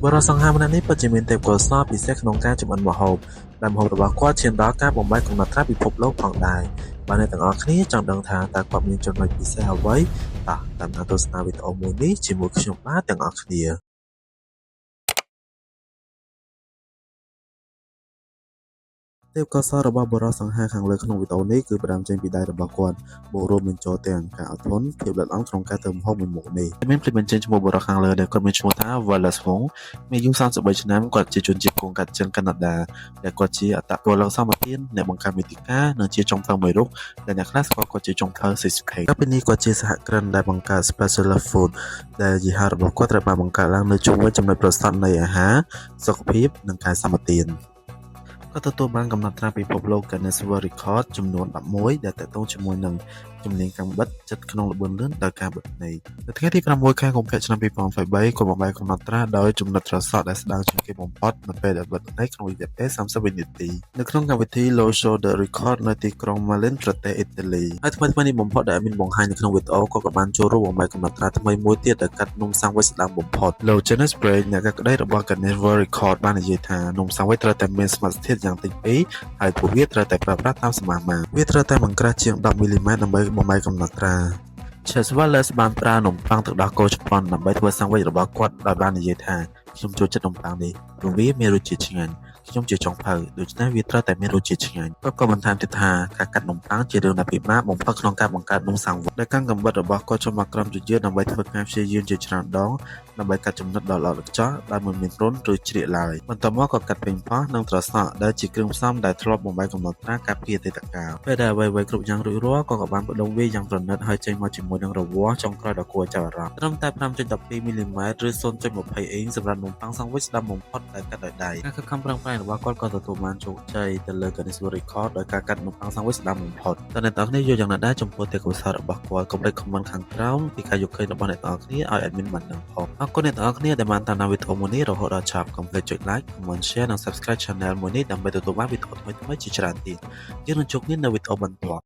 បរិសង្ហាម្នាក់នេះពិតជាមានទេពកោសល្យពិសេសក្នុងការចម្អិនម្ហូបដែលម្ហូបរបស់គាត់ឈានដល់ការបំបែកកំណត់ត្រាពិភពលោកផងដែរបើអ្នកទាំងអស់គ្នាចង់ដឹងថាតើគាត់មានចំណុចពិសេសអ្វីតោះតាមដានទស្សនាវីដេអូមួយនេះជាមួយខ្ញុំបាទទាំងអស់គ្នាទេពកោសល្យរបស់បុរសសង្ហាខាងលើក្នុងវីដេអូនេះគឺផ្ដើមចេញពីដៃរបស់គាត់មករួមបញ្ចូលទាំងការអត់ធន់ភាពល្អិតល្អន់ក្នុងការធ្វើម្ហូបមួយមុខនេះមានភ្លេចបញ្ចេញឈ្មោះបុរសខាងលើដែលគាត់មានឈ្មោះថា Wallace Wong មានអាយុ33ឆ្នាំគាត់ជាជនជាតិកូនកាត់ចិនកាណាដាដែលគាត់ជាអត្តពលសម្បទានអ្នកបង្កើតមាតិកានិងជាចុងភៅមួយរូបដែលអ្នកខ្លះស្គាល់គាត់ជាចុងភៅ Six Pack កាលពីនេះគាត់ជាសហគ្រិនដែលបង្កើត Special Love Food ដែលយីហោរបស់គាត់ត្រូវបានបង្កើតឡើងនៅជុំវិញចំណុចប្រសព្វនៃអាហារសុខភាពនិងការសម្បទានក៏ទទួលបានកំណត់ត្រាពិភពលោក Guinness World Record ចំនួន11ដែលទាក់ទងជាមួយនឹងជំនាញកាំបិតចិត្តក្នុងល្បឿនលឿនដោយការបិទភ្នែកនៅថ្ងៃទី6ខែកុម្ភៈឆ្នាំ2023គាត់បានបែកកំណត់ត្រាដោយចំណុចត្រសក់ដែលស្ដើងជាងគេបំផុតនៅពេលដែលបិទភ្នែកក្នុងរយៈពេល30វិនាទីនៅក្នុងកម្មវិធី Low Shoulder Record នៅទីក្រុង Milan ប្រទេសអ៊ីតាលីហើយថ្មីនេះបំផុតដែលមានបង្ហាញនៅក្នុងវីដេអូគាត់ក៏បានចូលរួមបំបែកកំណត់ត្រាថ្មីមួយទៀតដែលកាត់នំសាំងវីចស្ដើងបំផុត Low Guinness Break អ្នកកាត់ក្តីរបស់ Guinness World Record បាននិយាយថានំសាំងវីចត្រូវតែមានស្មារតីយ៉ាងតិច2ហើយពួកវាត្រូវតែប្រើប្រាស់តាមសមាមាត្រវាត្រូវតែមិនក្រាស់ជាង10មីលីម៉ែត្រដើម្បីបំបែកកំណត់ត្រា Chess Wallace បានប្រើនំប៉័ងទឹកដោះគោជប៉ុនដើម្បីធ្វើសាំងវីចរបស់គាត់ដោយបាននិយាយថាខ្ញុំចូលចិត្តនំប៉័ងនេះព្រោះវាមានរសជាតិឆ្ងាញ់ខ្ញុំជាចុងភៅដូច្នេះវាត្រូវតែមានរសជាតិឆ្ងាញ់គាត់ក៏បន្ថែមទៀតថាការកាត់នំប៉័ងជារឿងដែលពិបាកបំផុតក្នុងការបង្កើតនំសាំងវីចដែលកាន់កាំបិតរបស់គាត់ចូលមកក្រោមជជើដើម្បីធ្វើការព្យាយាមជាច្រើនដងដើម្បីកាត់ចំណិតដ៏ល្អឥតខ្ចោះដែលមិនមានរន្ធឬជ្រៀកឡើយបន្ទាប់មកក៏កាត់ពេញប៉ោះនិងត្រសក់ដែលជាគ្រឿងផ្សំដែលធ្លាប់បំបែកកំណត់ត្រាកាលពីអតីតកាលពេលដែលអ្វីៗគ្រប់យ៉ាងរួចរាល់ក៏បានបដុងវាយ៉ាងប្រណិតហើយចេញមកជាមួយនឹងរវាស់ចុងក្រោយដ៏គួរឲ្យចាប់អារម្មណ៍ត្រឹមតែ 5.12 មីលីម៉ែត្រឬ 0.20 អ៊ីងសម្រាប់នំប៉័ងសាំងវីចស្ដាំបំផុតដែលកាត់ដោយដៃការខិតខំប្រឹងប្រែងរបស់គាត់ក៏ទទួលបានជោគជ័យទៅលើ Guinness World Record ដោយការកាត់នំប៉័ងសាំងវីចស្ដាំបំផុតតើអ្នកទាំងគ្នាយល់យ៉ាងណាដែរចំពោះទេពកោសល្យរបស់គាត់កុំភ្លេច comment ខាងក្រោមពីការយកឃើញរបស់អ្នកទាំងអស់គ្នាឲ្យ admin បានដឹងផងអរគុណអ្នកទាំងអស់គ្នាដែលបានតាមដានវីដេអូមួយនេះរហូតដល់ចប់កុំភ្លេចចុច like comment share និង subscribe channel មួយនេះដើម្បីទទួលបានវីដេអូថ្មីៗជាច្រើនទៀតយើងនឹងជួបគ្នានៅវីដេអូបន្ទាប់